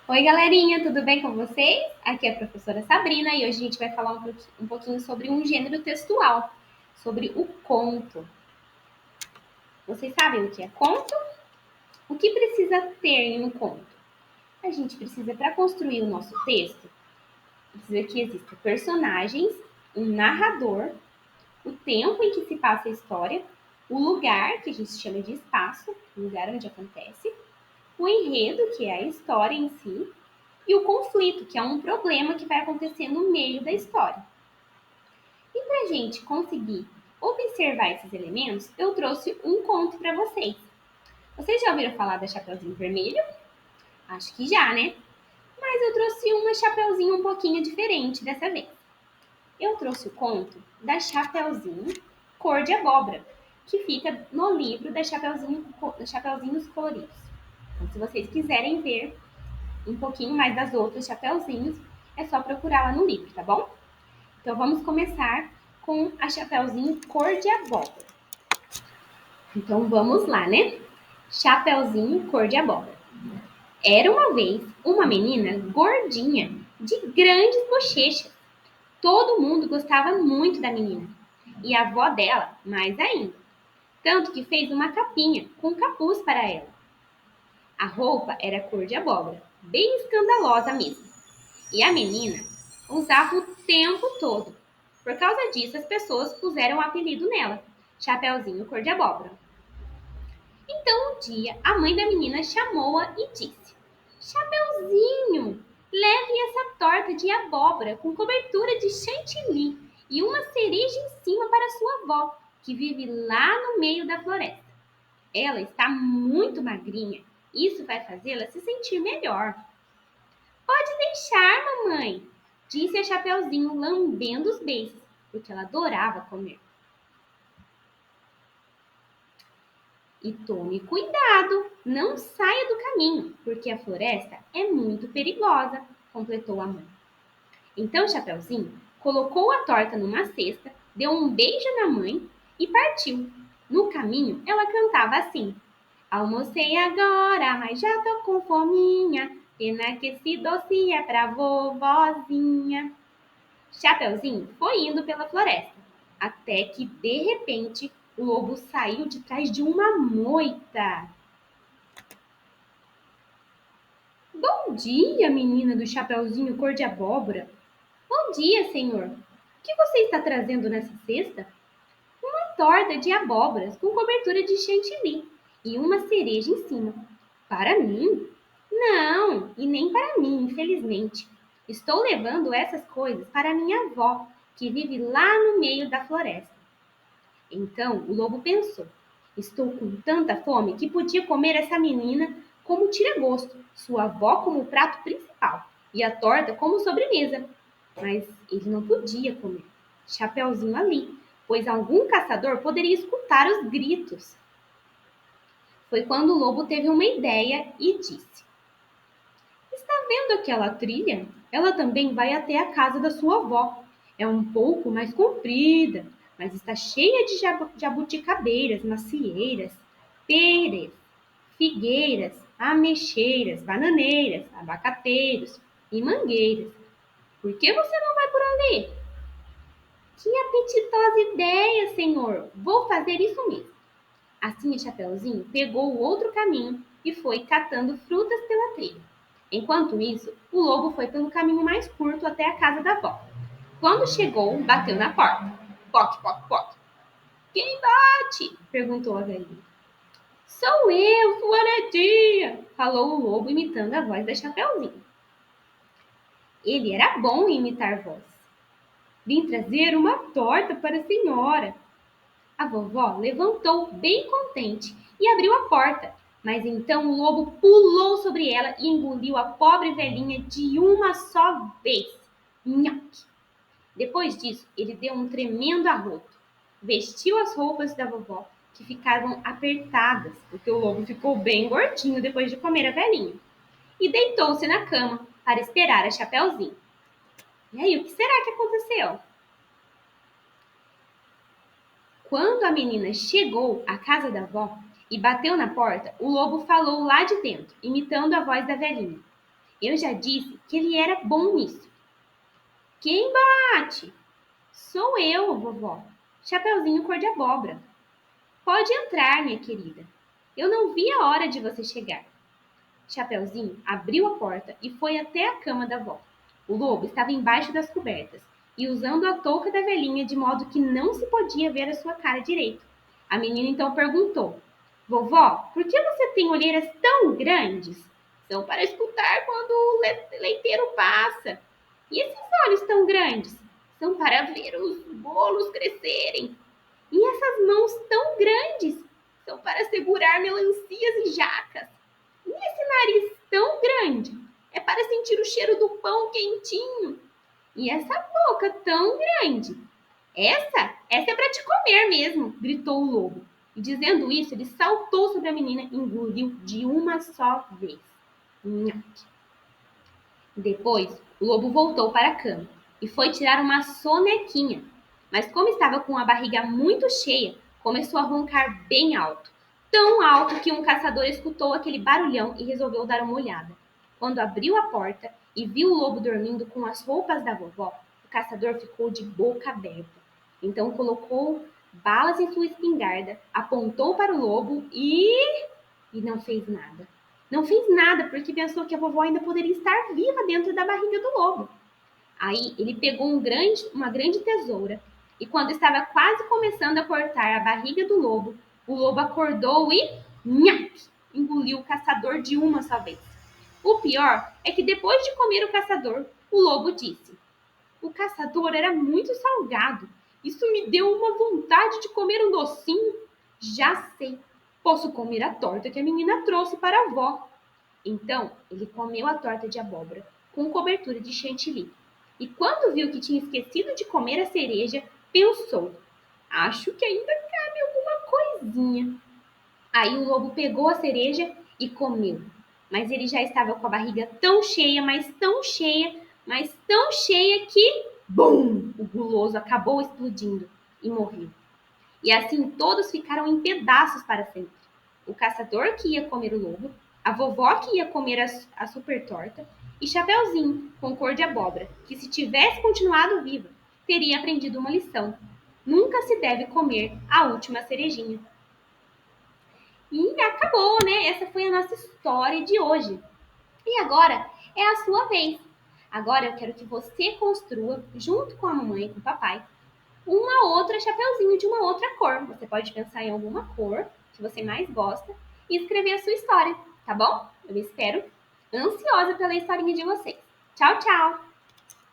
Oi, galerinha, tudo bem com vocês? Aqui é a professora Sabrina e hoje a gente vai falar um pouquinho sobre um gênero textual, sobre o conto. Vocês sabem o que é conto? O que precisa ter em um conto? A gente precisa, para construir o nosso texto, precisa que existam personagens, um narrador, o tempo em que se passa a história, o lugar, que a gente chama de espaço, o lugar onde acontece, o enredo, que é a história em si, e o conflito, que é um problema que vai acontecer no meio da história. E para a gente conseguir observar esses elementos, eu trouxe um conto para vocês. Vocês já ouviram falar da Chapeuzinho Vermelho? Acho que já, né? Mas eu trouxe uma Chapeuzinho um pouquinho diferente dessa vez. Eu trouxe o conto da Chapeuzinho Cor de Abóbora, que fica no livro da Chapeuzinhos Coloridos. Então, se vocês quiserem ver um pouquinho mais das outras Chapeuzinhos, é só procurar lá no livro, tá bom? Então vamos começar com a Chapeuzinho Cor de Abóbora. Então vamos lá, né? Chapeuzinho Cor de Abóbora. Era uma vez uma menina gordinha, de grandes bochechas. Todo mundo gostava muito da menina. E a avó dela, mais ainda. Tanto que fez uma capinha com capuz para ela. A roupa era cor de abóbora, bem escandalosa mesmo. E a menina usava o tempo todo. Por causa disso, as pessoas puseram o apelido nela, Chapeuzinho Cor de Abóbora. Então, um dia, a mãe da menina chamou-a e disse: Chapeuzinho, leve essa torta de abóbora com cobertura de chantilly e uma cereja em cima para sua avó, que vive lá no meio da floresta. Ela está muito magrinha. Isso vai fazê-la se sentir melhor. Pode deixar, mamãe, disse a Chapeuzinho, lambendo os beiços, porque ela adorava comer. E tome cuidado, não saia do caminho, porque a floresta é muito perigosa, completou a mãe. Então Chapeuzinho colocou a torta numa cesta, deu um beijo na mãe e partiu. No caminho, ela cantava assim: Almocei agora, mas já tô com fominha. Pena que esse doce é pra vovozinha. Chapeuzinho foi indo pela floresta, até que, de repente, o lobo saiu de trás de uma moita. Bom dia, menina do chapeuzinho cor de abóbora. Bom dia, senhor. O que você está trazendo nessa cesta? Uma torta de abóboras com cobertura de chantilly e uma cereja em cima. Para mim? Não, e nem para mim, infelizmente. Estou levando essas coisas para minha avó, que vive lá no meio da floresta. Então o lobo pensou: estou com tanta fome que podia comer essa menina como tira-gosto, sua avó como prato principal e a torta como sobremesa. Mas ele não podia comer Chapeuzinho ali, pois algum caçador poderia escutar os gritos. Foi quando o lobo teve uma ideia e disse: Está vendo aquela trilha? Ela também vai até a casa da sua avó. É um pouco mais comprida, mas está cheia de jabuticabeiras, macieiras, peras, figueiras, ameixeiras, bananeiras, abacateiros e mangueiras. Por que você não vai por ali? Que apetitosa ideia, senhor! Vou fazer isso mesmo. Assim, o Chapeuzinho pegou o outro caminho e foi catando frutas pela trilha. Enquanto isso, o lobo foi pelo caminho mais curto até a casa da avó. Quando chegou, bateu na porta. Poc, poc, poc. Quem bate? Perguntou a velhinha. Sou eu, sua netinha, falou o lobo imitando a voz da Chapeuzinho. Ele era bom em imitar voz. Vim trazer uma torta para a senhora. A vovó levantou bem contente e abriu a porta, mas então o lobo pulou sobre ela e engoliu a pobre velhinha de uma só vez. Nhoque! Depois disso, ele deu um tremendo arroto, vestiu as roupas da vovó, que ficavam apertadas, porque o lobo ficou bem gordinho depois de comer a velhinha, e deitou-se na cama para esperar a Chapeuzinho. E aí, o que será que aconteceu? Quando a menina chegou à casa da avó e bateu na porta, o lobo falou lá de dentro, imitando a voz da velhinha. Eu já disse que ele era bom nisso. Quem bate? Sou eu, vovó. Chapeuzinho cor de abóbora. Pode entrar, minha querida. Eu não vi a hora de você chegar. Chapeuzinho abriu a porta e foi até a cama da avó. O lobo estava embaixo das cobertas e usando a touca da velhinha de modo que não se podia ver a sua cara direito. A menina então perguntou: Vovó, por que você tem olheiras tão grandes? São para escutar quando o leiteiro passa. E esses olhos tão grandes? São para ver os bolos crescerem. E essas mãos tão grandes? São para segurar melancias e jacas. E esse nariz tão grande? É para sentir o cheiro do pão quentinho. E essa boca tão grande? Essa é para te comer mesmo, gritou o lobo. E dizendo isso, ele saltou sobre a menina e engoliu de uma só vez. Nhaque. Depois, o lobo voltou para a cama e foi tirar uma sonequinha. Mas como estava com a barriga muito cheia, começou a roncar bem alto. Tão alto que um caçador escutou aquele barulhão e resolveu dar uma olhada. Quando abriu a porta e viu o lobo dormindo com as roupas da vovó, o caçador ficou de boca aberta. Então colocou balas em sua espingarda, apontou para o lobo e não fez nada. Não fez nada porque pensou que a vovó ainda poderia estar viva dentro da barriga do lobo. Aí ele pegou uma grande tesoura e quando estava quase começando a cortar a barriga do lobo, o lobo acordou e nhaque, engoliu o caçador de uma só vez. O pior é que depois de comer o caçador, o lobo disse: O caçador era muito salgado. Isso me deu uma vontade de comer um docinho. Já sei, posso comer a torta que a menina trouxe para a avó. Então ele comeu a torta de abóbora com cobertura de chantilly. E quando viu que tinha esquecido de comer a cereja, pensou: Acho que ainda cabe alguma coisinha. Aí o lobo pegou a cereja e comeu. Mas ele já estava com a barriga tão cheia, mas tão cheia, mas tão cheia que, bum! O guloso acabou explodindo e morreu. E assim todos ficaram em pedaços para sempre. O caçador que ia comer o lobo, a vovó que ia comer a super torta e Chapeuzinho com cor de abóbora, que se tivesse continuado viva, teria aprendido uma lição. Nunca se deve comer a última cerejinha. E acabou, né? Essa foi a nossa história de hoje. E agora é a sua vez. Agora eu quero que você construa, junto com a mamãe e com o papai, uma outra chapeuzinho de uma outra cor. Você pode pensar em alguma cor que você mais gosta e escrever a sua história, tá bom? Eu espero ansiosa pela historinha de vocês. Tchau, tchau!